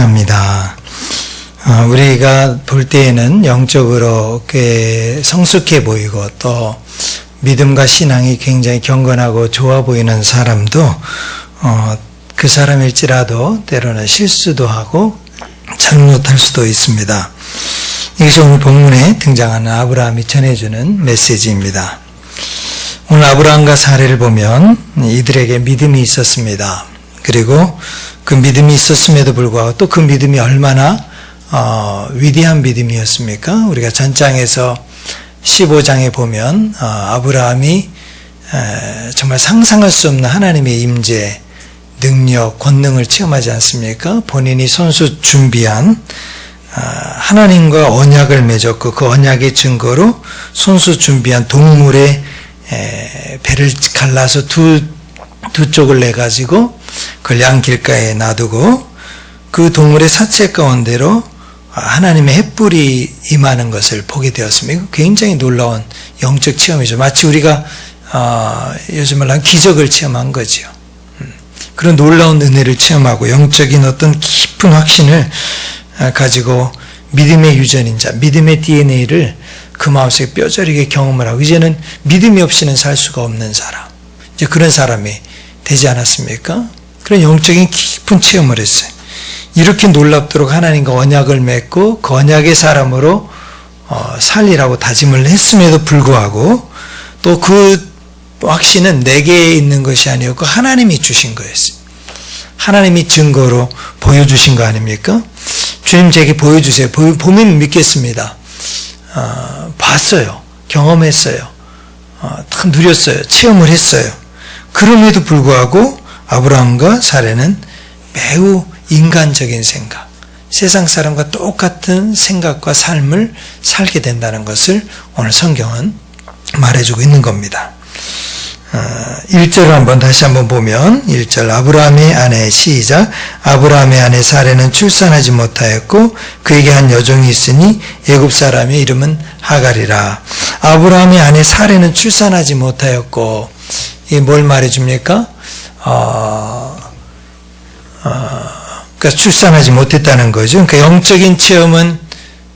감사합니다. 우리가 볼 때에는 영적으로 꽤 성숙해 보이고 또 믿음과 신앙이 굉장히 경건하고 좋아 보이는 사람도 그 사람일지라도 때로는 실수도 하고 잘못할 수도 있습니다. 이것이 오늘 본문에 등장하는 아브라함이 전해주는 메시지입니다. 오늘 아브라함과 사례를 보면 이들에게 믿음이 있었습니다. 그리고 그 믿음이 있었음에도 불구하고 또 그 믿음이 얼마나 위대한 믿음이었습니까? 우리가 전장에서 15장에 보면 아브라함이 정말 상상할 수 없는 하나님의 임재, 능력, 권능을 체험하지 않습니까? 본인이 손수 준비한 하나님과 언약을 맺었고 그 언약의 증거로 손수 준비한 동물의 배를 갈라서 두 쪽을 내가지고 그걸 양길가에 놔두고 그 동물의 사체 가운데로 하나님의 햇불이 임하는 것을 보게 되었습니다. 굉장히 놀라운 영적 체험이죠. 마치 우리가 요즘 말로 기적을 체험한 거죠. 그런 놀라운 은혜를 체험하고 영적인 어떤 깊은 확신을 가지고 믿음의 유전인 자, 믿음의 DNA를 그 마음속에 뼈저리게 경험을 하고 이제는 믿음이 없이는 살 수가 없는 사람, 이제 그런 사람이 되지 않았습니까? 그런 영적인 깊은 체험을 했어요. 이렇게 놀랍도록 하나님과 언약을 맺고 그 언약의 사람으로 살리라고 다짐을 했음에도 불구하고 또 그 확신은 내게 있는 것이 아니었고 하나님이 주신 거였어요. 하나님이 증거로 보여주신 거 아닙니까? 주님 제게 보여주세요. 보면 믿겠습니다. 봤어요. 경험했어요. 다 누렸어요. 체험을 했어요. 그럼에도 불구하고 아브라함과 사례는 매우 인간적인 생각, 세상 사람과 똑같은 생각과 삶을 살게 된다는 것을 오늘 성경은 말해주고 있는 겁니다. 1절을 한번 다시 한번 보면 1절 아브라함의 아내 시작 아브라함의 아내 사레는 출산하지 못하였고 그에게 한 여종이 있으니 애굽 사람의 이름은 하갈이라. 아브라함의 아내 사레는 출산하지 못하였고 이게 뭘 말해줍니까? 그러니까 출산하지 못했다는 거죠. 그러니까 영적인 체험은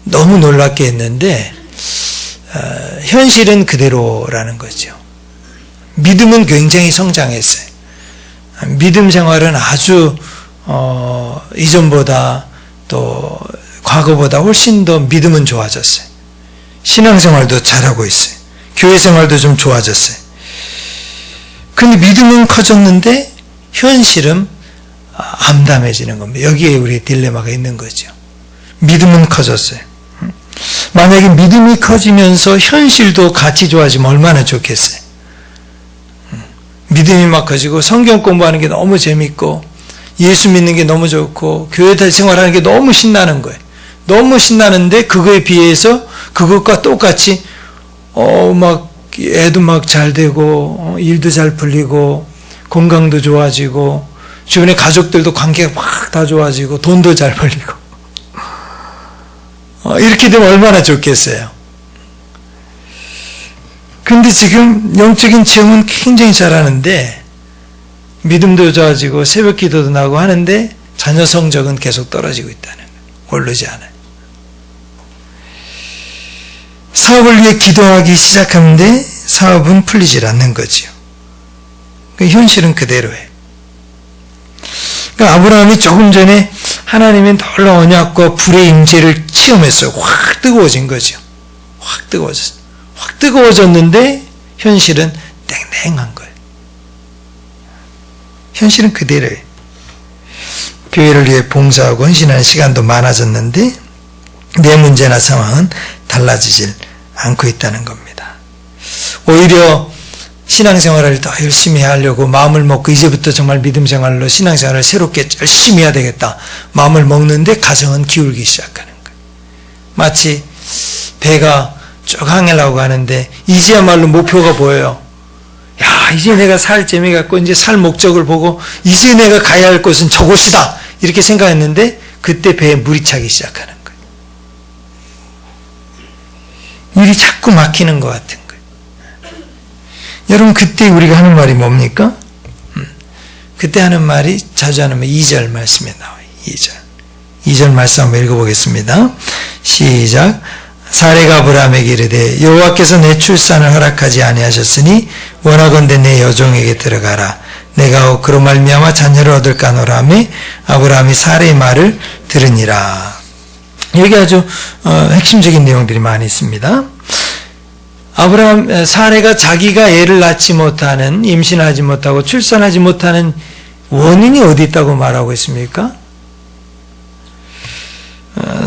너무 놀랍게 했는데 현실은 그대로라는 거죠. 믿음은 굉장히 성장했어요. 믿음 생활은 아주 이전보다 또 과거보다 훨씬 더 믿음은 좋아졌어요. 신앙생활도 잘하고 있어요. 교회 생활도 좀 좋아졌어요. 근데 믿음은 커졌는데 현실은 암담해지는 겁니다. 여기에 우리 딜레마가 있는 거죠. 믿음은 커졌어요. 만약에 믿음이 커지면서 현실도 같이 좋아지면 얼마나 좋겠어요. 믿음이 막 커지고 성경 공부하는 게 너무 재밌고 예수 믿는 게 너무 좋고 교회 생활하는 게 너무 신나는 거예요. 너무 신나는데 그거에 비해서 그것과 똑같이 막 애도 막 잘 되고 일도 잘 풀리고 건강도 좋아지고 주변에 가족들도 관계가 막 다 좋아지고 돈도 잘 벌리고 이렇게 되면 얼마나 좋겠어요. 근데 지금 영적인 체험은 굉장히 잘하는데 믿음도 좋아지고 새벽 기도도 나고 하는데 자녀 성적은 계속 떨어지고 있다는 거예요. 오르지 않아요. 사업을 위해 기도하기 시작하는데 사업은 풀리질 않는 거죠. 현실은 그대로예요. 그러니까 아브라함이 조금 전에 하나님의 놀라운 언약과 불의 임재를 체험했어요. 확 뜨거워진 거죠. 확 뜨거워졌어요. 확 뜨거워졌는데 현실은 땡땡한 거예요. 현실은 그대로예요. 교회를 위해 봉사하고 헌신하는 시간도 많아졌는데 내 문제나 상황은 달라지질 않고 있다는 겁니다. 오히려 신앙생활을 더 열심히 하려고 마음을 먹고 이제부터 정말 믿음생활로 신앙생활을 새롭게 열심히 해야 되겠다 마음을 먹는데 가정은 기울기 시작하는 거예요. 마치 배가 쭉 항해하려고 하는데 이제야말로 목표가 보여요. 야, 이제 내가 살 재미가 있고 이제 살 목적을 보고 이제 내가 가야 할 곳은 저곳이다 이렇게 생각했는데 그때 배에 물이 차기 시작하는 거예요. 일이 자꾸 막히는 것 같은 거예요. 여러분 그때 우리가 하는 말이 뭡니까? 그때 하는 말이 자주 하는 말 2절 말씀에 나와요. 2절. 2절 말씀 한번 읽어보겠습니다. 시작. 사레가 아브라함에게 이르되 여호와께서 내 출산을 허락하지 아니하셨으니 원하건대 내 여종에게 들어가라. 내가 그로 말미암아 자녀를 얻을까 하노라 하며 아브라함이 사레의 말을 들으니라. 여기 아주 핵심적인 내용들이 많이 있습니다. 사레가 자기가 애를 낳지 못하는, 임신하지 못하고 출산하지 못하는 원인이 어디 있다고 말하고 있습니까?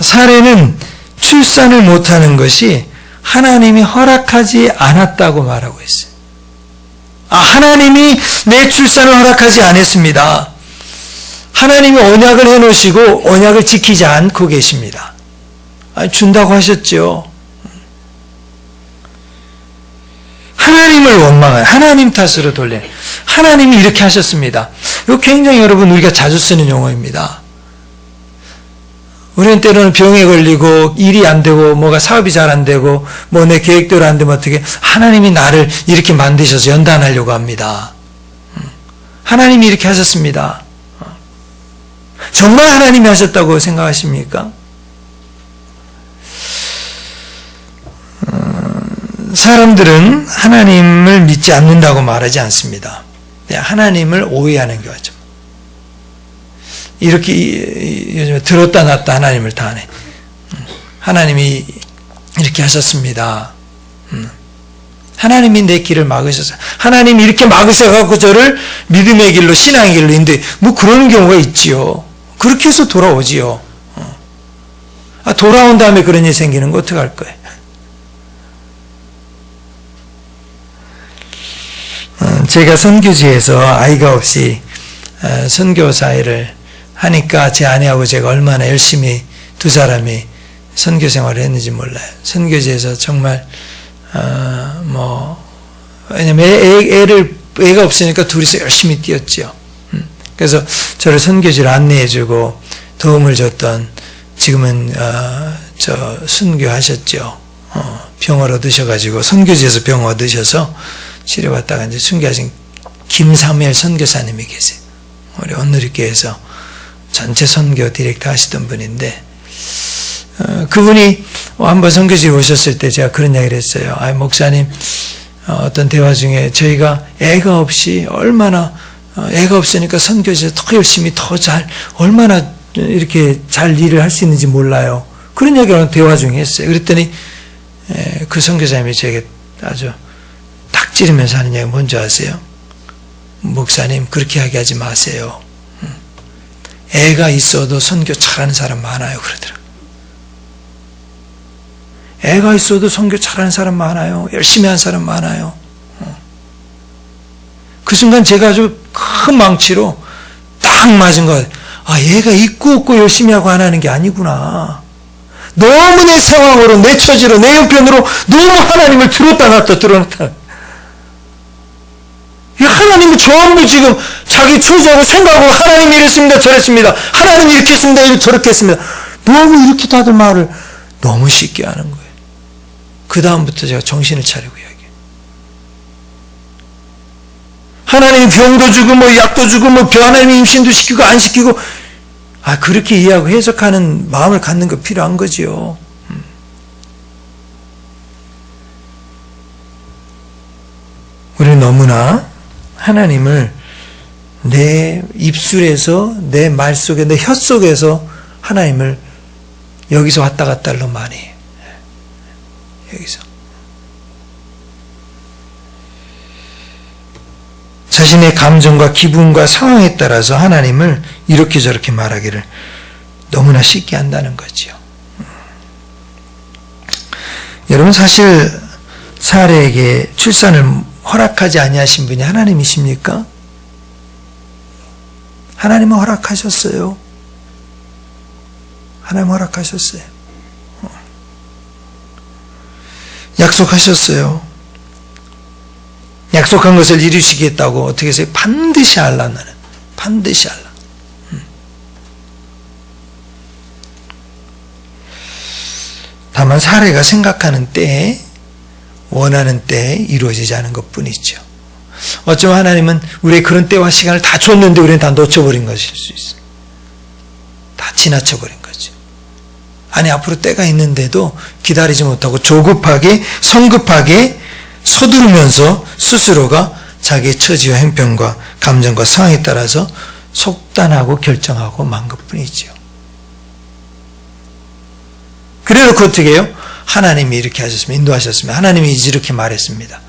사레는 출산을 못하는 것이 하나님이 허락하지 않았다고 말하고 있어요. 하나님이 내 출산을 허락하지 않았습니다. 하나님이 언약을 해놓으시고 언약을 지키지 않고 계십니다. 준다고 하셨죠. 하나님을 원망해, 하나님 탓으로 돌려. 하나님이 이렇게 하셨습니다. 이거 굉장히 여러분 우리가 자주 쓰는 용어입니다. 우리는 때로는 병에 걸리고 일이 안 되고 뭐가 사업이 잘 안 되고 뭐 내 계획대로 안 되면 어떻게 하나님이 나를 이렇게 만드셔서 연단하려고 합니다. 하나님이 이렇게 하셨습니다. 정말 하나님이 하셨다고 생각하십니까? 사람들은 하나님을 믿지 않는다고 말하지 않습니다. 하나님을 오해하는 경우죠. 이렇게 요즘에 들었다 놨다 하나님을 다 하네. 하나님이 이렇게 하셨습니다. 하나님이 내 길을 막으셨어요. 하나님이 이렇게 막으셔갖고 저를 믿음의 길로, 신앙의 길로 인도해. 뭐 그러는 경우가 있지요. 그렇게 해서 돌아오지요. 돌아온 다음에 그런 일이 생기는 거 어떡할 거예요? 제가 선교지에서 아이가 없이 선교사 일을 하니까 제 아내하고 제가 얼마나 열심히 두 사람이 선교 생활을 했는지 몰라요. 선교지에서 정말 왜냐면 애가 없으니까 둘이서 열심히 뛰었죠. 그래서 저를 선교지를 안내해주고 도움을 줬던, 지금은 순교하셨죠. 병을 얻으셔가지고 선교지에서 병 얻으셔서 치료받다가 이제 순교하신 김사무엘 선교사님이 계세요. 우리 온누리교회에서 전체 선교 디렉터 하시던 분인데, 그분이 한번 선교지에 오셨을 때 제가 그런 이야기를 했어요. 목사님, 어떤 대화 중에 저희가 애가 없이 얼마나, 애가 없으니까 선교지에서 더 열심히 더 잘, 얼마나 이렇게 잘 일을 할 수 있는지 몰라요. 그런 이야기를 대화 중에 했어요. 그랬더니 그 선교사님이 제게 아주 탁 찌르면서 하는 이야기가 뭔지 아세요? 목사님, 그렇게 이야기하지 마세요. 애가 있어도 선교 잘하는 사람 많아요. 그러더라고요. 애가 있어도 선교 잘하는 사람 많아요. 열심히 하는 사람 많아요. 그 순간 제가 아주 큰 망치로 딱 맞은 거 같아요. 얘가 있고 없고 열심히 하고 안 하는 게 아니구나. 너무 내 상황으로, 내 처지로, 내 형편으로 너무 하나님을 들었다 놨다. 하나님은 전부 지금 자기 처지하고 생각하고 하나님이 이랬습니다, 저랬습니다. 하나님이 이렇게 했습니다, 저렇게 했습니다. 너무 이렇게 다들 말을 너무 쉽게 하는 거예요. 그 다음부터 제가 정신을 차리고 이야기해요. 하나님이 병도 주고 뭐 약도 주고 뭐 하나님이 임신도 시키고 안 시키고, 그렇게 이해하고 해석하는 마음을 갖는 거 필요한 거지요. 우리는 너무나 하나님을 내 입술에서, 내 말 속에, 내 혀 속에서 하나님을 여기서 왔다 갔다를 너무 많이 해요. 여기서. 자신의 감정과 기분과 상황에 따라서 하나님을 이렇게 저렇게 말하기를 너무나 쉽게 한다는 거죠. 여러분, 사실 사레에게 출산을 허락하지 아니하신 분이 하나님이십니까? 하나님은 허락하셨어요. 하나님 허락하셨어요. 약속하셨어요. 약속한 것을 이루시겠다고 어떻게 해서 반드시 하려, 나는 반드시 하려. 다만 사례가 생각하는 때에, 원하는 때에 이루어지지 않은 것뿐이죠. 어쩌면 하나님은 우리의 그런 때와 시간을 다 줬는데 우리는 다 놓쳐버린 것일 수 있어요. 다 지나쳐버린 거죠. 아니 앞으로 때가 있는데도 기다리지 못하고 조급하게 성급하게 서두르면서 스스로가 자기의 처지와 형편과 감정과 상황에 따라서 속단하고 결정하고 만 것뿐이지요. 그래놓고 어떻게 해요? 하나님이 이렇게 하셨습니다. 인도하셨습니다. 하나님이 이렇게 말했습니다.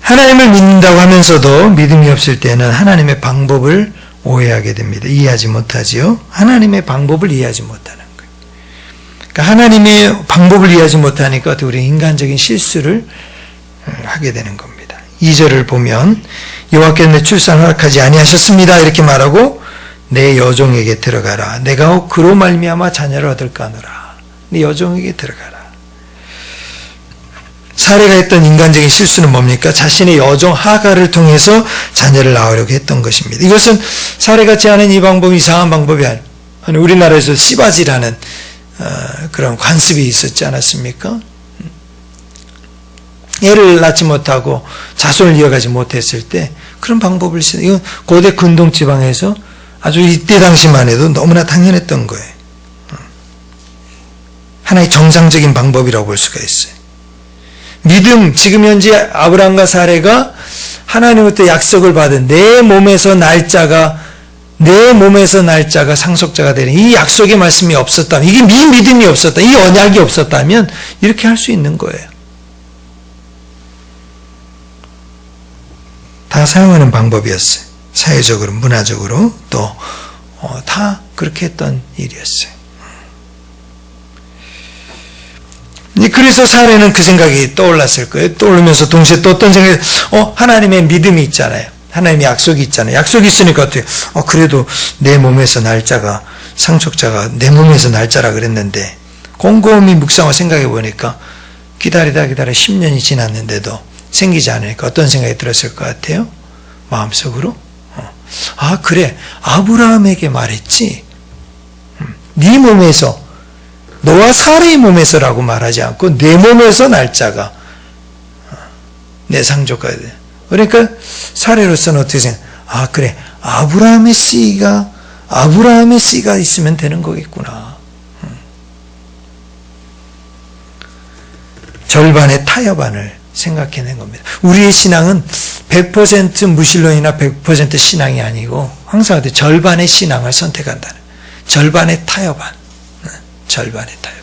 하나님을 믿는다고 하면서도 믿음이 없을 때는 하나님의 방법을 오해하게 됩니다. 이해하지 못하지요. 하나님의 방법을 이해하지 못하는 거예요. 그러니까 하나님의 방법을 이해하지 못하니까 우리 인간적인 실수를 하게 되는 겁니다. 2절을 보면 여호와께서 내 출산을 허락하지 아니하셨습니다. 이렇게 말하고 내 여종에게 들어가라. 내가 그로 말미암아 자녀를 얻을까 하노라. 내 여종에게 들어가라. 사례가 했던 인간적인 실수는 뭡니까? 자신의 여종 하가를 통해서 자녀를 낳으려고 했던 것입니다. 이것은 사례 같지 않은 이 방법이 이상한 방법이 아니에요. 우리나라에서 시바지라는 그런 관습이 있었지 않았습니까? 애를 낳지 못하고 자손을 이어가지 못했을 때 그런 방법을 쓰는, 이건 고대 근동 지방에서 아주 이때 당시만 해도 너무나 당연했던 거예요. 하나의 정상적인 방법이라고 볼 수가 있어요. 믿음, 지금 현재 아브라함과 사레가 하나님으로부터 약속을 받은 내 몸에서 날짜가 상속자가 되는 이 약속의 말씀이 없었다면, 이게 믿음이 없었다, 이 언약이 없었다면 이렇게 할 수 있는 거예요. 다 사용하는 방법이었어요. 사회적으로, 문화적으로 또 다 그렇게 했던 일이었어요. 그래서 사례는 그 생각이 떠올랐을 거예요. 떠오르면서 동시에 또 어떤 생각이, 하나님의 믿음이 있잖아요. 하나님의 약속이 있잖아요. 약속이 있으니까 어떻게, 그래도 내 몸에서 날짜가, 상속자가 내 몸에서 날짜라 그랬는데, 곰곰이 묵상하고 생각해 보니까, 기다리다 10년이 지났는데도 생기지 않으니까 어떤 생각이 들었을 것 같아요? 마음속으로? 그래. 아브라함에게 말했지. 네 몸에서, 너와 사레의 몸에서라고 말하지 않고 내 몸에서 날짜가 내 상속가야 돼. 그러니까 사레로서는 어떻게 생각? 그래. 아브라함의 씨가 있으면 되는 거겠구나. 절반의 타협안을 생각해낸 겁니다. 우리의 신앙은 100% 무신론이나 100% 신앙이 아니고 항상 절반의 신앙을 선택한다는, 절반의 타협안. 절반의 타협.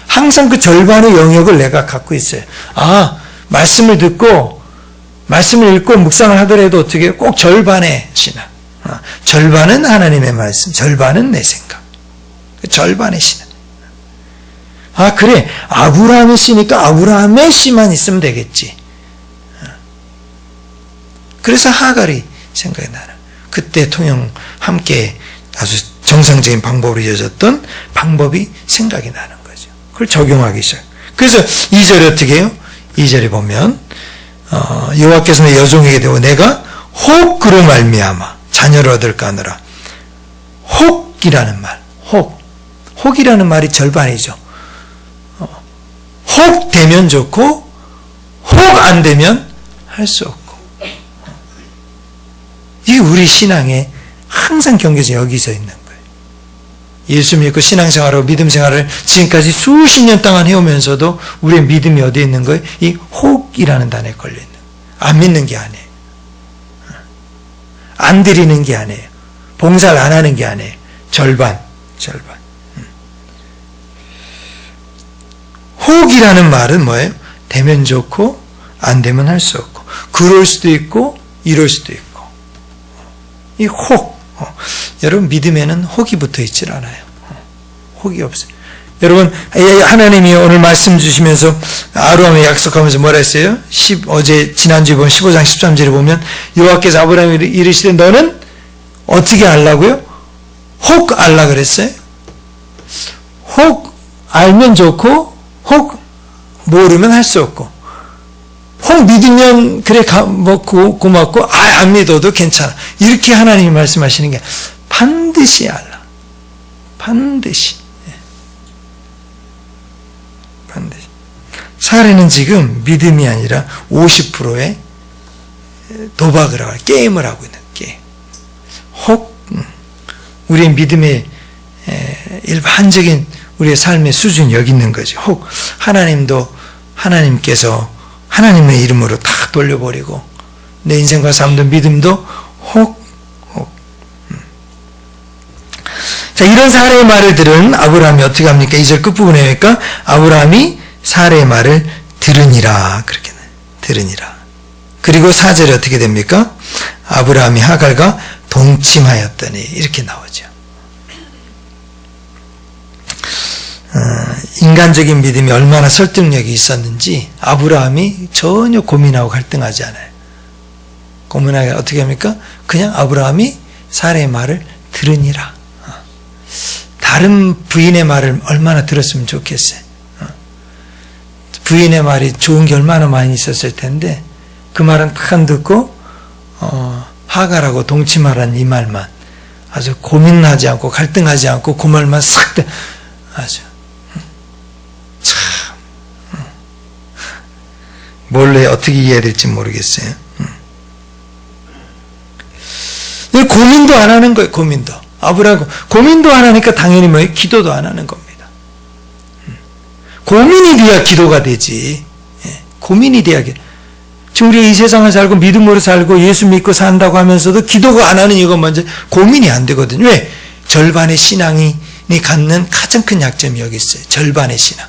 항상 그 절반의 영역을 내가 갖고 있어요. 말씀을 듣고, 말씀을 읽고 묵상을 하더라도 어떻게 해요? 꼭 절반의 신앙. 절반은 하나님의 말씀, 절반은 내 생각. 절반의 신앙. 그래. 아브라함의 씨니까 아브라함의 씨만 있으면 되겠지. 그래서 하갈이 생각이 나는. 그때 통영 함께 아주 정상적인 방법으로 이어졌던 방법이 생각이 나는 거죠. 그걸 적용하기 시작. 그래서 2절에 어떻게 해요? 2절에 보면 여호와께서 내 여종에게 되고 내가 혹 그로 말미암아 자녀를 얻을까 하느라. 혹이라는 말, 혹이라는 말이 절반이죠. 혹 되면 좋고 혹 안 되면 할 수 없고. 이게 우리 신앙의 항상 경계에서 여기서 있는 거예요. 예수 믿고 신앙생활하고 믿음생활을 지금까지 수십 년 동안 해오면서도 우리의 믿음이 어디에 있는 거예요? 이 혹이라는 단어에 걸려있는 거예요. 안 믿는 게 아니에요. 안 드리는 게 아니에요. 봉사를 안 하는 게 아니에요. 절반. 혹이라는 말은 뭐예요? 되면 좋고 안 되면 할 수 없고, 그럴 수도 있고 이럴 수도 있고. 이 혹. 여러분 믿음에는 혹이 붙어 있질 않아요. 혹이 없어요. 여러분 하나님이 오늘 말씀 주시면서 아브라함에 약속하면서 뭐라 했어요? 지난주에 보면 15장 13절에 보면 여호와께서 아브라함에 이르시되 너는 어떻게 알라고요? 혹 알라 그랬어요? 혹 알면 좋고 혹 모르면 할 수 없고, 혹 믿으면 그래 고맙고 안 믿어도 괜찮아. 이렇게 하나님이 말씀하시는 게 반드시 알라. 반드시. 사례는 지금 믿음이 아니라 50%의 도박을 하고 게임을 하고 있는 게임. 혹 우리의 믿음의 일반적인 우리의 삶의 수준이 여기 있는 거죠. 혹 하나님께서 하나님의 이름으로 다 돌려버리고 내 인생과 삶도 믿음도 혹. 자, 이런 사례의 말을 들은 아브라함이 어떻게 합니까? 2절 끝부분에 보니까 아브라함이 사례의 말을 들으니라. 그렇게 들으니라. 그리고 4절에 어떻게 됩니까? 아브라함이 하갈과 동침하였더니 이렇게 나오죠. 인간적인 믿음이 얼마나 설득력이 있었는지 아브라함이 전혀 고민하고 갈등하지 않아요. 고민하게 어떻게 합니까? 그냥 아브라함이 사례의 말을 들으니라. 다른 부인의 말을 얼마나 들었으면 좋겠어요. 부인의 말이 좋은 게 얼마나 많이 있었을 텐데 그 말은 딱 안 듣고 하갈하고 동침하라는 이 말만 아주 고민하지 않고 갈등하지 않고 그 말만 싹 아주 참 몰래 어떻게 이해해야 될지 모르겠어요. 고민도 안 하는 거예요. 고민도 아브라함 고민도 안 하니까 당연히 뭐예요? 기도도 안 하는 겁니다. 고민이 돼야 기도가 되지. 고민이 돼야 지금 우리가 이 세상을 살고 믿음으로 살고 예수 믿고 산다고 하면서도 기도가 안 하는 이유가 먼저 고민이 안 되거든요. 왜? 절반의 신앙이 갖는 가장 큰 약점이 여기 있어요. 절반의 신앙.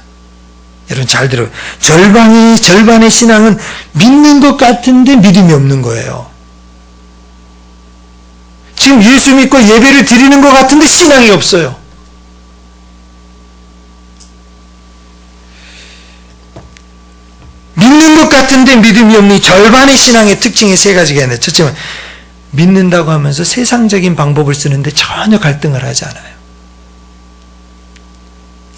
여러분 잘 들어요. 절반의 신앙은 믿는 것 같은데 믿음이 없는 거예요. 지금 예수 믿고 예배를 드리는 것 같은데 신앙이 없어요. 믿는 것 같은데 믿음이 없는 절반의 신앙의 특징이 세 가지가 있는데 첫째는 믿는다고 하면서 세상적인 방법을 쓰는데 전혀 갈등을 하지 않아요.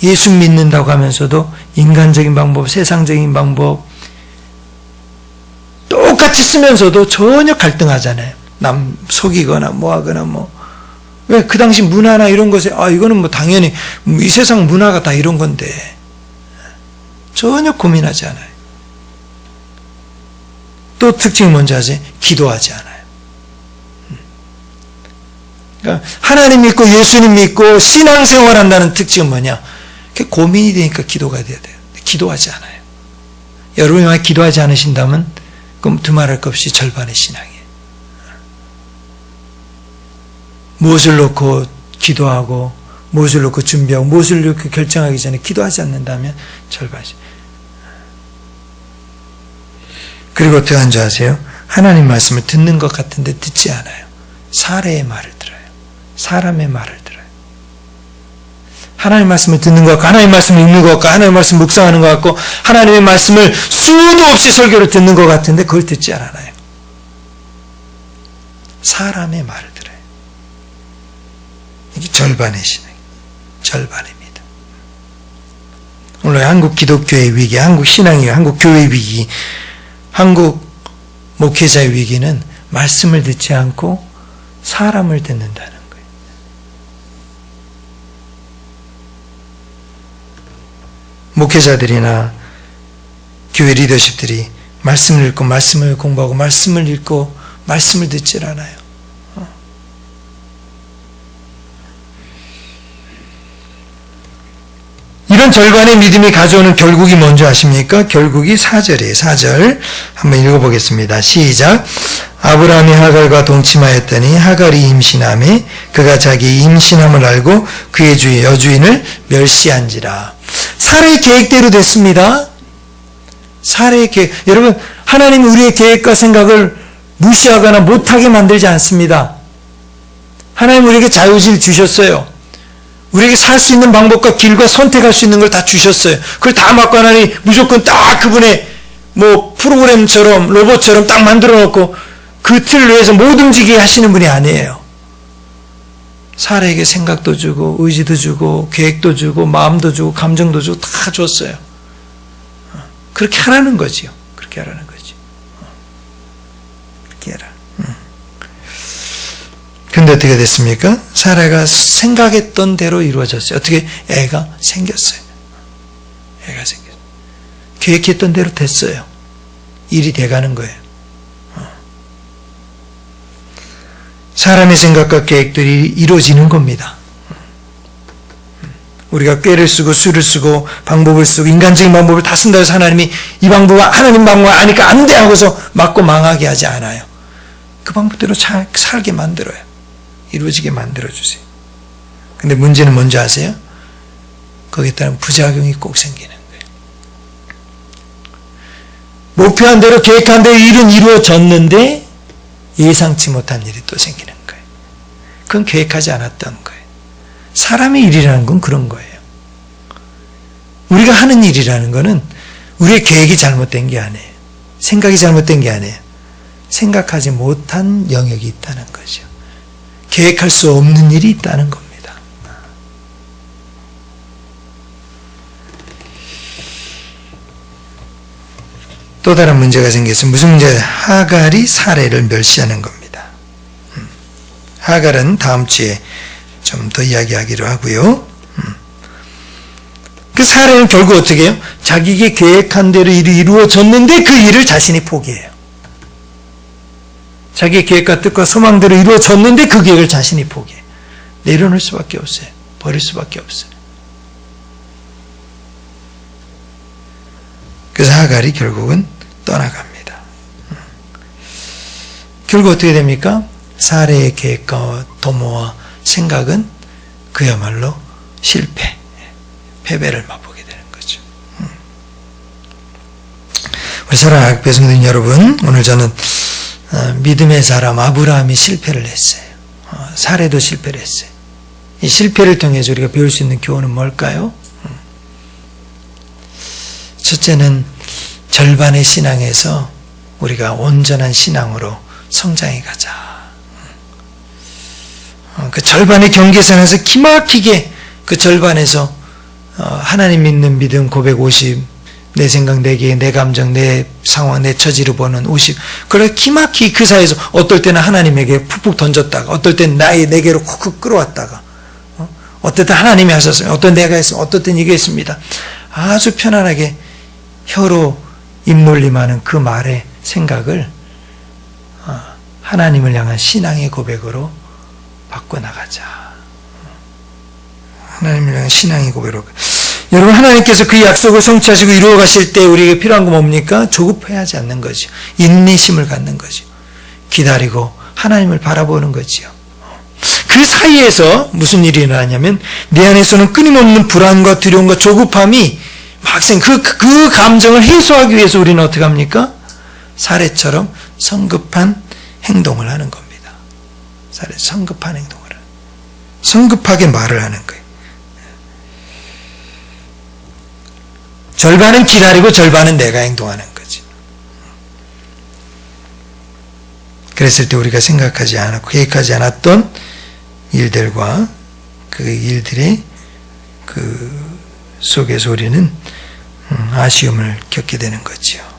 예수 믿는다고 하면서도 인간적인 방법, 세상적인 방법 똑같이 쓰면서도 전혀 갈등하잖아요. 남 속이거나 뭐하거나 왜 그 당시 문화나 이런 것에 이거는 뭐 당연히 이 세상 문화가 다 이런 건데 전혀 고민하지 않아요. 또 특징이 뭔지 아세요? 기도하지 않아요. 그러니까 하나님 믿고 예수님 믿고 신앙생활 한다는 특징은 뭐냐? 고민이 되니까 기도가 돼야 돼요. 기도하지 않아요. 여러분이 만약 기도하지 않으신다면 그럼 두말할 것 없이 절반의 신앙이에요. 무엇을 놓고 기도하고 무엇을 놓고 준비하고 무엇을 놓고 결정하기 전에 기도하지 않는다면 절반이죠. 그리고 어떻게 하는 줄 아세요? 하나님 말씀을 듣는 것 같은데 듣지 않아요. 사례의 말을 들어요. 사람의 말을 들어요. 하나님 말씀을 듣는 것 같고 하나님 말씀을 읽는 것 같고 하나님 말씀을 묵상하는 것 같고 하나님의 말씀을 수도 없이 설교를 듣는 것 같은데 그걸 듣지 않아요. 사람의 말을 들어요. 이게 절반의 신앙이에요. 절반입니다. 오늘 한국 기독교의 위기, 한국 신앙의 한국 교회의 위기, 한국 목회자의 위기는 말씀을 듣지 않고 사람을 듣는다는 거예요. 목회자들이나 교회 리더십들이 말씀을 읽고 말씀을 공부하고 말씀을 읽고 말씀을 듣질 않아요. 이런 절반의 믿음이 가져오는 결국이 뭔지 아십니까? 결국이 4절이에요. 4절 한번 읽어보겠습니다. 시작. 아브라함이 하갈과 동침하였더니 하갈이 임신하매 그가 자기 임신함을 알고 그의 여주인을 멸시한지라. 사례의 계획대로 됐습니다. 사례의 계획. 여러분 하나님은 우리의 계획과 생각을 무시하거나 못하게 만들지 않습니다. 하나님은 우리에게 자유의지를 주셨어요. 우리에게 살 수 있는 방법과 길과 선택할 수 있는 걸 다 주셨어요. 그걸 다 맡고 하나니 무조건 딱 그분의 프로그램처럼 로봇처럼 딱 만들어 놓고 그 틀 내에서 못 움직이게 하시는 분이 아니에요. 사례에게 생각도 주고 의지도 주고 계획도 주고 마음도 주고 감정도 주고 다 줬어요. 그렇게 하라는 거지요. 그렇게 하라는 거지. 그렇게 해라. 근데 어떻게 됐습니까? 사라가 생각했던 대로 이루어졌어요. 어떻게? 애가 생겼어요. 애가 생겼어요. 계획했던 대로 됐어요. 일이 돼가는 거예요. 사람의 생각과 계획들이 이루어지는 겁니다. 우리가 꾀를 쓰고 수를 쓰고 방법을 쓰고 인간적인 방법을 다 쓴다고 해서 하나님이 이 방법은 하나님 방법을 아니까 안 돼 하고서 맞고 망하게 하지 않아요. 그 방법대로 살게 만들어요. 이루어지게 만들어주세요. 근데 문제는 뭔지 아세요? 거기에 따른 부작용이 꼭 생기는 거예요. 목표한 대로 계획한 대로 일은 이루어졌는데 예상치 못한 일이 또 생기는 거예요. 그건 계획하지 않았던 거예요. 사람의 일이라는 건 그런 거예요. 우리가 하는 일이라는 거는 우리의 계획이 잘못된 게 아니에요. 생각이 잘못된 게 아니에요. 생각하지 못한 영역이 있다는 거죠. 계획할 수 없는 일이 있다는 겁니다. 또 다른 문제가 생겼어요. 무슨 문제예요? 하갈이 사례를 멸시하는 겁니다. 하갈은 다음 주에 좀 더 이야기하기로 하고요. 그 사례는 결국 어떻게 해요? 자기가 계획한 대로 일이 이루어졌는데 그 일을 자신이 포기해요. 자기의 계획과 뜻과 소망대로 이루어졌는데 그 계획을 자신이 포기해요. 내려놓을 수밖에 없어요. 버릴 수밖에 없어요. 그래서 하갈이 결국은 떠나갑니다. 결국 어떻게 됩니까? 사례의 계획과 도모와 생각은 그야말로 실패, 패배를 맛보게 되는 거죠. 우리 사랑하는 백성들 여러분, 오늘 저는 믿음의 사람 아브라함이 실패를 했어요. 사례도 실패를 했어요. 이 실패를 통해서 우리가 배울 수 있는 교훈은 뭘까요? 첫째는 절반의 신앙에서 우리가 온전한 신앙으로 성장해 가자. 그 절반의 경계선에서 기막히게 그 절반에서 하나님 믿는 믿음 고백 50, 내 생각, 내 계획, 내 감정, 내 상황, 내 처지를 보는 50. 그래 기막히게 그 사이에서 어떨 때는 하나님에게 푹푹 던졌다가 어떨 때는 내게로 쿡쿡 끌어왔다가 어떨 때 하나님이 하셨어요. 어떤 내가 했으면 어떨 땐 이게 했습니다. 아주 편안하게 혀로 입놀림하는 그 말의 생각을 하나님을 향한 신앙의 고백으로 바꿔나가자. 하나님을 향한 신앙의 고백으로. 여러분, 하나님께서 그 약속을 성취하시고 이루어 가실 때 우리에게 필요한 건 뭡니까? 조급해하지 않는 거죠. 인내심을 갖는 거죠. 기다리고 하나님을 바라보는 거지요. 그 사이에서 무슨 일이 일어나냐면 내 안에서는 끊임없는 불안과 두려움과 조급함이 막생 그 감정을 해소하기 위해서 우리는 어떻게 합니까? 사례처럼 성급한 행동을 하는 겁니다. 성급한 행동을 하는. 성급하게 말을 하는 거예요. 절반은 기다리고 절반은 내가 행동하는 거지. 그랬을 때 우리가 생각하지 않았고 계획하지 않았던 일들과 그 일들의 그 속에서 우리는 아쉬움을 겪게 되는 거지요.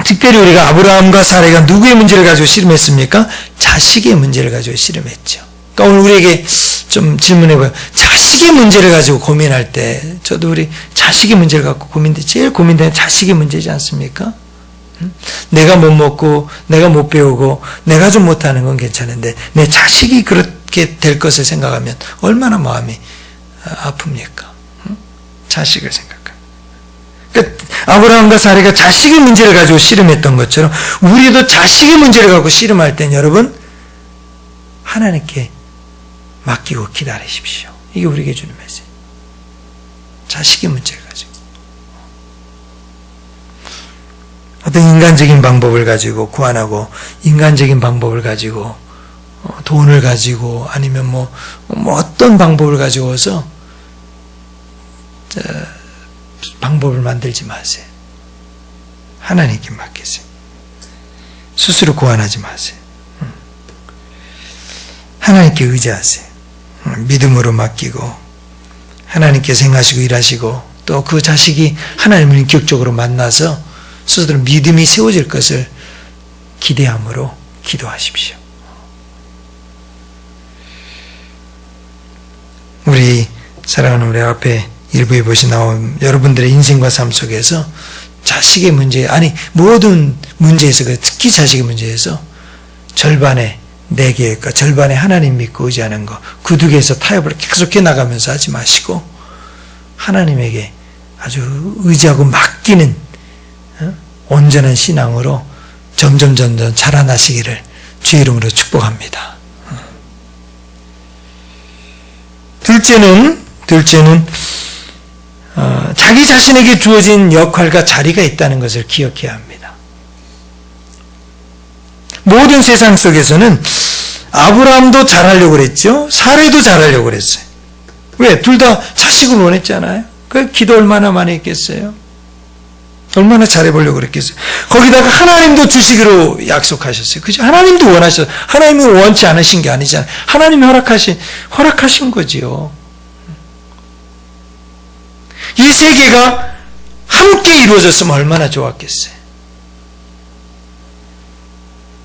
특별히 우리가 아브라함과 사례가 누구의 문제를 가지고 씨름했습니까? 자식의 문제를 가지고 씨름했죠. 그러니까 오늘 우리에게 좀 질문해봐요. 자식의 문제를 가지고 고민할 때, 저도 우리 자식의 문제를 갖고 제일 고민되는 자식의 문제지 않습니까? 내가 못 먹고, 내가 못 배우고, 내가 좀 못하는 건 괜찮은데, 내 자식이 그렇게 될 것을 생각하면 얼마나 마음이 아픕니까? 자식을 생각하면. 그러니까 아브라함과 사례가 자식의 문제를 가지고 씨름했던 것처럼 우리도 자식의 문제를 갖고 씨름할 땐 여러분 하나님께 맡기고 기다리십시오. 이게 우리에게 주는 메시지. 자식의 문제를 가지고 어떤 인간적인 방법을 가지고 구원하고 인간적인 방법을 가지고 돈을 가지고 아니면 뭐 어떤 방법을 가지고서 방법을 만들지 마세요. 하나님께 맡기세요. 스스로 고안하지 마세요. 하나님께 의지하세요. 믿음으로 맡기고 하나님께서 행하시고 일하시고 또 그 자식이 하나님을 인격적으로 만나서 스스로 믿음이 세워질 것을 기대함으로 기도하십시오. 우리 사랑하는 우리 앞에 일부에 보시 나온 여러분들의 인생과 삶 속에서 자식의 문제, 아니 모든 문제에서, 특히 자식의 문제에서 절반에 내 계획과 절반에 하나님 믿고 의지하는 거, 구두개에서 타협을 계속해 나가면서 하지 마시고 하나님에게 아주 의지하고 맡기는 온전한 신앙으로 점점 자라나시기를 주의 이름으로 축복합니다. 둘째는 자기 자신에게 주어진 역할과 자리가 있다는 것을 기억해야 합니다. 모든 세상 속에서는 아브라함도 잘하려고 그랬죠. 사례도 잘하려고 그랬어요. 왜? 둘 다 자식을 원했잖아요. 그 기도 얼마나 많이 했겠어요. 얼마나 잘해보려고 그랬겠어요. 거기다가 하나님도 주시기로 약속하셨어요. 그죠? 하나님도 원하셨어요. 하나님이 원치 않으신 게 아니잖아요. 하나님이 허락하신 거지요. 이 세 개가 함께 이루어졌으면 얼마나 좋았겠어요.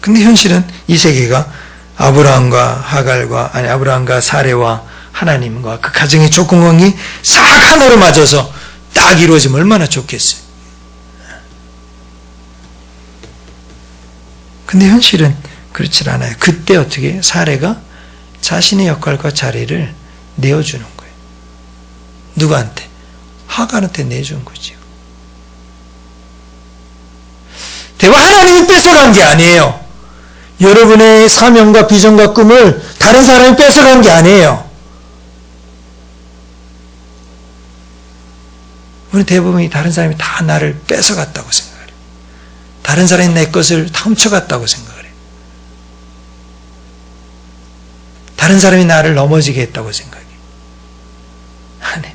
근데 현실은 이 세 개가 아브라함과 사레와 하나님과 그 가정의 조건관계 싹 하나로 맞아서 딱 이루어지면 얼마나 좋겠어요. 근데 현실은 그렇지 않아요. 그때 어떻게 사레가 자신의 역할과 자리를 내어주는 거예요. 누구한테? 하갈한테 내준 거지요. 대화 하나님이 뺏어간 게 아니에요. 여러분의 사명과 비전과 꿈을 다른 사람이 뺏어간 게 아니에요. 우리 대부분이 다른 사람이 다 나를 뺏어갔다고 생각해요. 다른 사람이 내 것을 다 훔쳐갔다고 생각해요. 다른 사람이 나를 넘어지게 했다고 생각해요. 아니,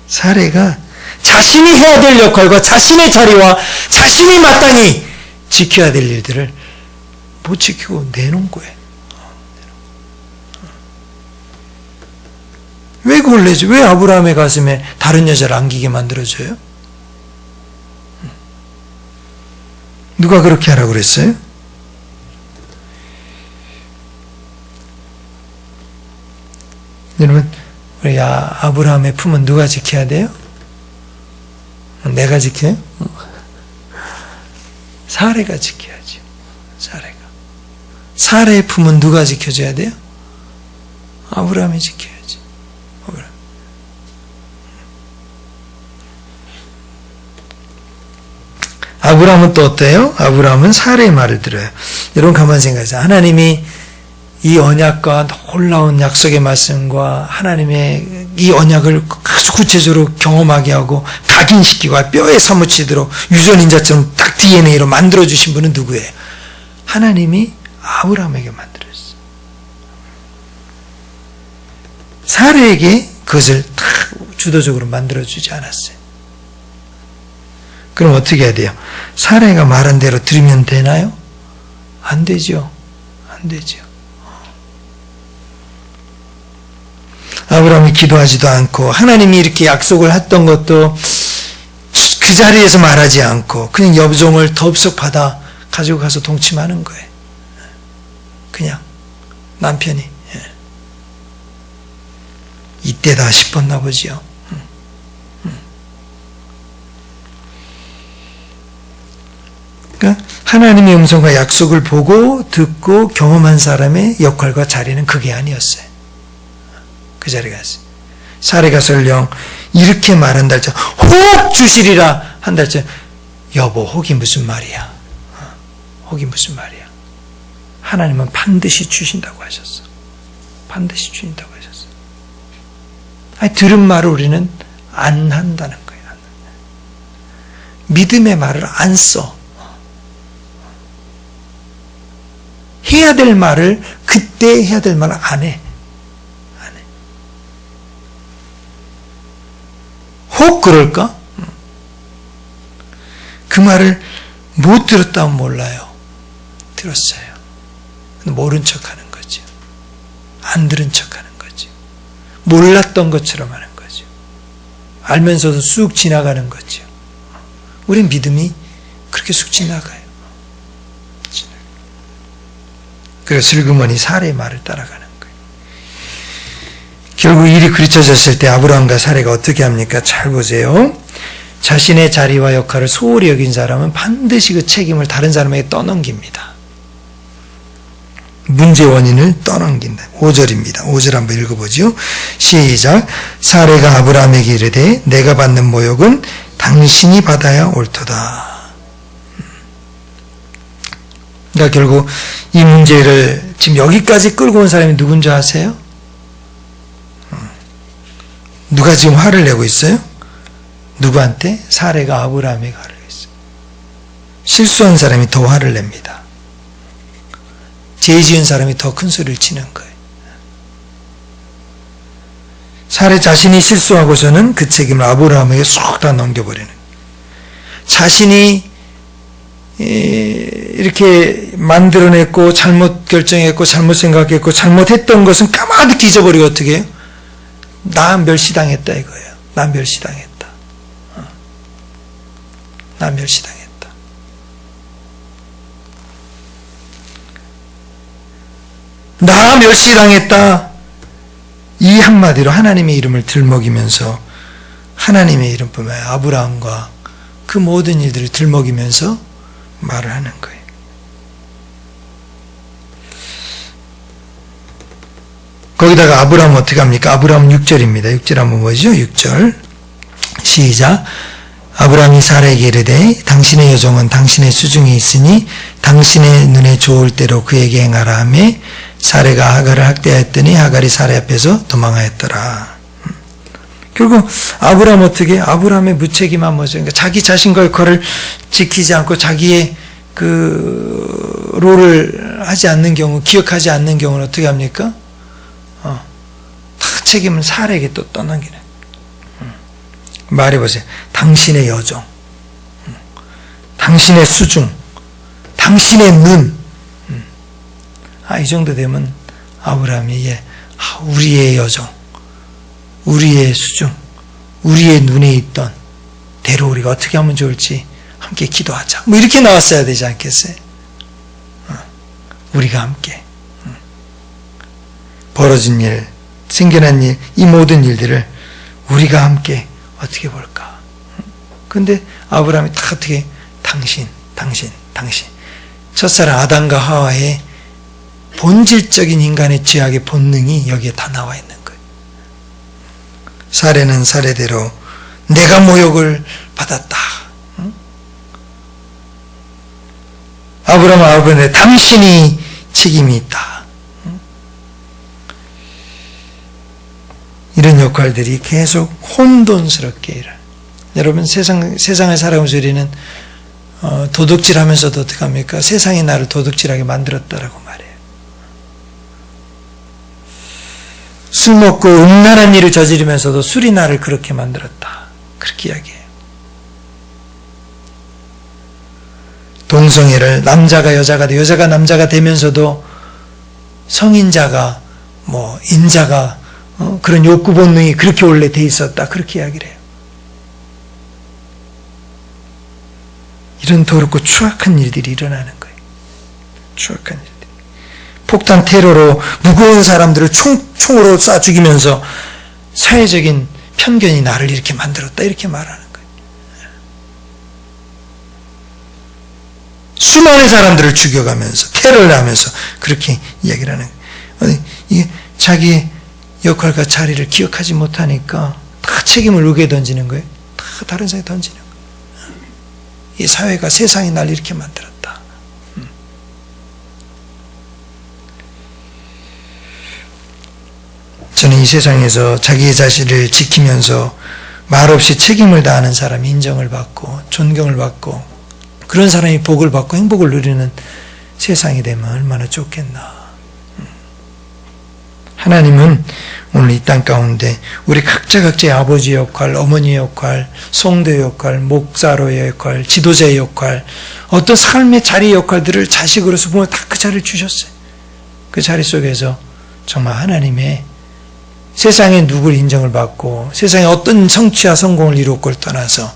사례가 자신이 해야 될 역할과 자신의 자리와 자신이 마땅히 지켜야 될 일들을 못 지키고 내놓은 거예요. 왜 그걸 내죠? 왜 아브라함의 가슴에 다른 여자를 안기게 만들어줘요? 누가 그렇게 하라고 그랬어요? 여러분, 우리 아브라함의 품은 누가 지켜야 돼요? 내가 지켜요? 사례가 지켜야죠. 사례의 품은 누가 지켜줘야 돼요? 아브라함이 지켜야지. 아브라함은 또 어때요? 아브라함은 사례의 말을 들어요. 여러분 가만히 생각하세요. 하나님이 이 언약과 놀라운 약속의 말씀과 하나님의 이 언약을 아주 구체적으로 경험하게 하고 각인시키고 뼈에 사무치도록 유전인자처럼 딱 DNA로 만들어주신 분은 누구예요? 하나님이 아브라함에게 만들었어요. 사례에게 그것을 딱 주도적으로 만들어주지 않았어요. 그럼 어떻게 해야 돼요? 사례가 말한 대로 들으면 되나요? 안 되죠. 안 되죠. 아브라함이 기도하지도 않고 하나님이 이렇게 약속을 했던 것도 그 자리에서 말하지 않고 그냥 여종을 덥석 받아 가지고 가서 동침하는 거예요. 그냥 남편이 이때다 싶었나 보지요. 그러니까 하나님의 음성과 약속을 보고 듣고 경험한 사람의 역할과 자리는 그게 아니었어요. 그 자리가 있어요. 사례가 설령 이렇게 말한다 할지 혹 주시리라 한다 할지 여보 혹이 무슨 말이야. 혹이 무슨 말이야. 하나님은 반드시 주신다고 하셨어. 반드시 주신다고 하셨어. 아니, 들은 말을 우리는 안 한다는 거예요. 믿음의 말을 안 써. 해야 될 말을 그때 해야 될 말을 안 해. 혹 그럴까? 그 말을 못 들었다면 몰라요. 들었어요. 모른 척하는 거죠. 안 들은 척하는 거죠. 몰랐던 것처럼 하는 거죠. 알면서도 쑥 지나가는 거죠. 우린 믿음이 그렇게 쑥 지나가요. 그래서 슬그머니 사례의 말을 따라가는 거예요. 결국 일이 그르쳐졌을 때 아브라함과 사례가 어떻게 합니까? 잘 보세요. 자신의 자리와 역할을 소홀히 여긴 사람은 반드시 그 책임을 다른 사람에게 떠넘깁니다. 문제 원인을 떠넘긴다. 5절입니다. 5절 한번 읽어보죠. 시작. 사레가 아브라함에게 이르되 내가 받는 모욕은 당신이 받아야 옳도다. 그러니까 결국 이 문제를 지금 여기까지 끌고 온 사람이 누군지 아세요? 누가 지금 화를 내고 있어요? 누구한테? 사레가 아브라함에게 화를 내고 있어요. 실수한 사람이 더 화를 냅니다. 죄 지은 사람이 더 큰 소리를 치는 거예요. 사레 자신이 실수하고서는 그 책임을 아브라함에게 쏙 다 넘겨버리는 거예요. 자신이 이렇게 만들어냈고 잘못 결정했고 잘못 생각했고 잘못했던 것은 까마득히 잊어버리고 어떻게 해요? 나 멸시당했다 이거예요. 나 멸시당했다. 나 멸시당했다. 나 멸시당했다. 이 한마디로 하나님의 이름을 들먹이면서 하나님의 이름뿐만 아니라 아브라함과 그 모든 일들을 들먹이면서 말을 하는 거예요. 거기다가 아브라함 어떻게 합니까? 아브라함 6절입니다. 6절 한번 보죠. 6절 시작. 아브라함이 사라에게 이르되 당신의 여종은 당신의 수중에 있으니 당신의 눈에 좋을 대로 그에게 행하라 하며 사레가 하갈을 학대하였더니 하갈이 사레 앞에서 도망하였더라. 결국 아브라함 어떻게? 아브라함의 무책임한 모습, 그러니까 자기 자신과 역할을 지키지 않고 자기의 그 롤을 하지 않는 경우, 기억하지 않는 경우는 어떻게 합니까? 다 책임을 사레에게 또 떠넘기는. 말해보세요. 당신의 여종, 당신의 수중, 당신의 눈. 이 정도 되면 아브라함이 우리의 여종, 우리의 수중, 우리의 눈에 있던 대로 우리가 어떻게 하면 좋을지 함께 기도하자. 뭐 이렇게 나왔어야 되지 않겠어요? 우리가 함께 벌어진 일, 생겨난 일, 이 모든 일들을 우리가 함께 어떻게 볼까? 근데 아브라함이 다 어떻게 당신. 첫사랑 아담과 하와의 본질적인 인간의 죄악의 본능이 여기에 다 나와 있는 거예요. 사례는 사례대로 내가 모욕을 받았다. 아브라함은 당신이 책임이 있다. 이런 역할들이 계속 혼돈스럽게 일어나요. 여러분 세상을 살아오면서 우리는 도둑질하면서도 어떻게 합니까? 세상이 나를 도둑질하게 만들었다라고 말해요. 술 먹고 음란한 일을 저지르면서도 술이 나를 그렇게 만들었다. 그렇게 이야기해요. 동성애를 남자가 여자가 돼 여자가 남자가 되면서도 성인자가 인자가 그런 욕구 본능이 그렇게 원래 돼 있었다. 그렇게 이야기를 해요. 이런 더럽고 추악한 일들이 일어나는 거예요. 추악한 일들. 폭탄 테러로 무거운 사람들을 총으로 쏴 죽이면서 사회적인 편견이 나를 이렇게 만들었다. 이렇게 말하는 거예요. 수많은 사람들을 죽여가면서 테러를 하면서 그렇게 이야기를 하는 거예요. 이게 자기의 역할과 자리를 기억하지 못하니까 다 책임을 의게 던지는 거예요. 다 다른 사람에 던지는 거예요. 이 사회가 세상이 날 이렇게 만들었다. 저는 이 세상에서 자기의 자신을 지키면서 말없이 책임을 다하는 사람이 인정을 받고 존경을 받고 그런 사람이 복을 받고 행복을 누리는 세상이 되면 얼마나 좋겠나. 하나님은 오늘 이 땅 가운데 우리 각자의 아버지의 역할, 어머니의 역할, 성도의 역할, 목사로의 역할, 지도자의 역할, 어떤 삶의 자리의 역할들을 자식으로서 보면 다 그 자리를 주셨어요. 그 자리 속에서 정말 하나님의 세상에 누구를 인정을 받고 세상에 어떤 성취와 성공을 이루었고를 떠나서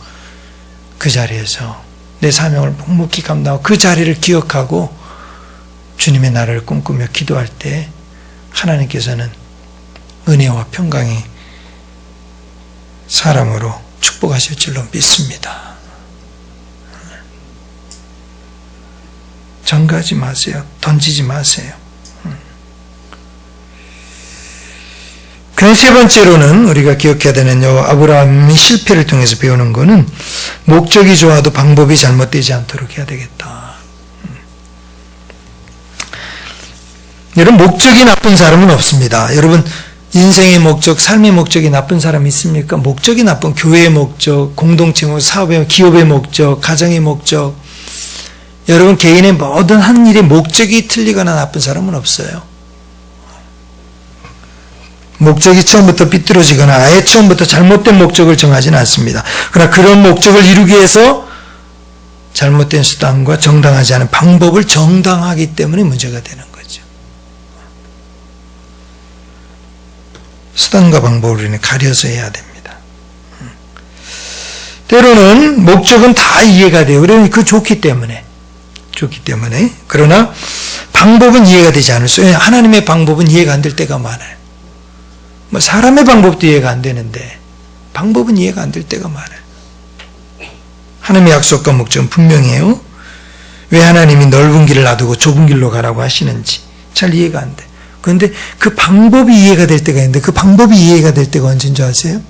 그 자리에서 내 사명을 묵묵히 감당하고 그 자리를 기억하고 주님의 나라를 꿈꾸며 기도할 때 하나님께서는 은혜와 평강이 사람으로 축복하실 줄로 믿습니다. 전가하지 마세요. 던지지 마세요. 그 세 번째로는 우리가 기억해야 되는 아브라함이 실패를 통해서 배우는 것은 목적이 좋아도 방법이 잘못되지 않도록 해야 되겠다. 여러분, 목적이 나쁜 사람은 없습니다. 여러분, 인생의 목적, 삶의 목적이 나쁜 사람이 있습니까? 목적이 나쁜 교회의 목적, 공동체 목적, 사업의, 기업의 목적, 가정의 목적, 여러분 개인의 모든 한 일의 목적이 틀리거나 나쁜 사람은 없어요. 목적이 처음부터 삐뚤어지거나 아예 처음부터 잘못된 목적을 정하지는 않습니다. 그러나 그런 목적을 이루기 위해서 잘못된 수단과 정당하지 않은 방법을 정당하기 때문에 문제가 되는 거죠. 수단과 방법을 우리는 가려서 해야 됩니다. 때로는 목적은 다 이해가 돼요. 그러니 그 좋기 때문에. 그러나 방법은 이해가 되지 않을 수 있어요. 하나님의 방법은 이해가 안 될 때가 많아요. 사람의 방법도 이해가 안 되는데 방법은 이해가 안 될 때가 많아요. 하나님의 약속과 목적은 분명해요. 왜 하나님이 넓은 길을 놔두고 좁은 길로 가라고 하시는지 잘 이해가 안 돼. 그런데 그 방법이 이해가 될 때가 있는데 그 방법이 이해가 될 때가 언제인 줄 아세요?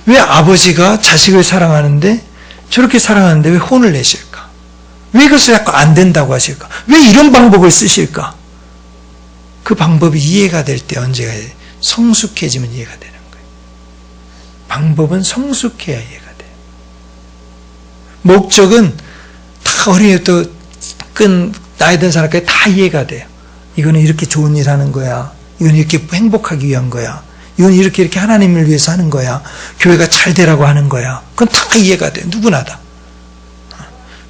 왜 아버지가 자식을 사랑하는데 저렇게 사랑하는데 왜 혼을 내실까? 왜 그것을 자꾸 안 된다고 하실까? 왜 이런 방법을 쓰실까? 그 방법이 이해가 될 때 언제가 성숙해지면 이해가 되는 거예요. 방법은 성숙해야 이해가 돼요. 목적은 다 어린이부터 큰 나이 든 사람까지 다 이해가 돼요. 이거는 이렇게 좋은 일 하는 거야. 이건 이렇게 행복하기 위한 거야. 이건 이렇게 하나님을 위해서 하는 거야. 교회가 잘 되라고 하는 거야. 그건 다 이해가 돼요. 누구나 다.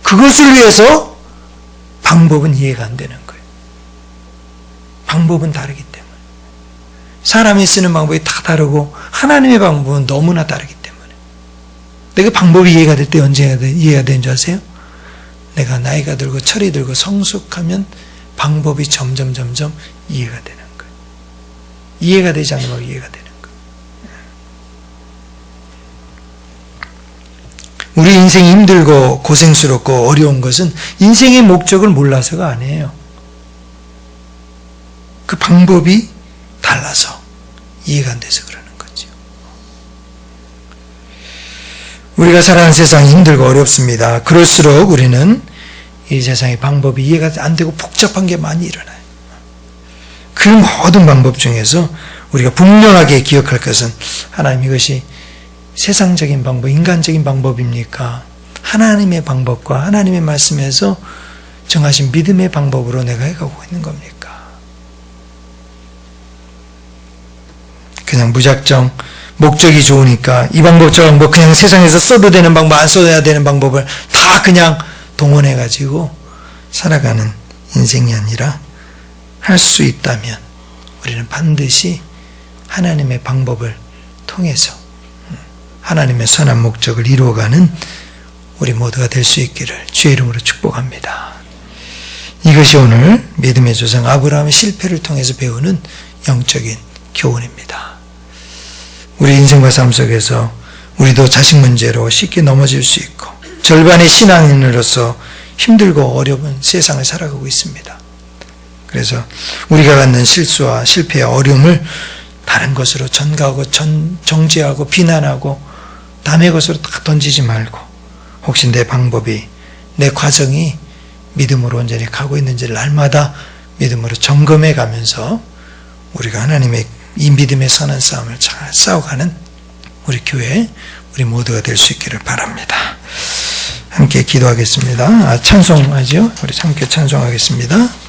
그것을 위해서 방법은 이해가 안 되는 거예요. 방법은 다르기 때문에. 사람이 쓰는 방법이 다 다르고 하나님의 방법은 너무나 다르기 때문에. 내가 방법이 이해가 될 때 언제 이해가 되는 줄 아세요? 내가 나이가 들고 철이 들고 성숙하면 방법이 점점 이해가 되는 거예요. 이해가 되지 않는 건 이해가 되는 거예요. 우리 인생이 힘들고 고생스럽고 어려운 것은 인생의 목적을 몰라서가 아니에요. 그 방법이 달라서 이해가 안 돼서 그러는 거죠. 우리가 살아가는 세상이 힘들고 어렵습니다. 그럴수록 우리는 이 세상의 방법이 이해가 안 되고 복잡한 게 많이 일어나요. 그 모든 방법 중에서 우리가 분명하게 기억할 것은 하나님 이것이 세상적인 방법, 인간적인 방법입니까? 하나님의 방법과 하나님의 말씀에서 정하신 믿음의 방법으로 내가 해가고 있는 겁니까? 그냥 무작정 목적이 좋으니까 이 방법 저 방법 그냥 세상에서 써도 되는 방법 안 써야 되는 방법을 다 그냥 동원해가지고 살아가는 인생이 아니라 할 수 있다면 우리는 반드시 하나님의 방법을 통해서 하나님의 선한 목적을 이루어가는 우리 모두가 될 수 있기를 주의 이름으로 축복합니다. 이것이 오늘 믿음의 조상 아브라함의 실패를 통해서 배우는 영적인 교훈입니다. 우리 인생과 삶 속에서 우리도 자식 문제로 쉽게 넘어질 수 있고 절반의 신앙인으로서 힘들고 어려운 세상을 살아가고 있습니다. 그래서 우리가 갖는 실수와 실패와 어려움을 다른 것으로 전가하고 정죄하고 비난하고 남의 것으로 다 던지지 말고 혹시 내 방법이 내 과정이 믿음으로 온전히 가고 있는지를 날마다 믿음으로 점검해 가면서 우리가 하나님의 이 믿음의 선한 싸움을 잘 싸워가는 우리 교회 우리 모두가 될 수 있기를 바랍니다. 함께 기도하겠습니다. 찬송하죠. 우리 함께 찬송하겠습니다.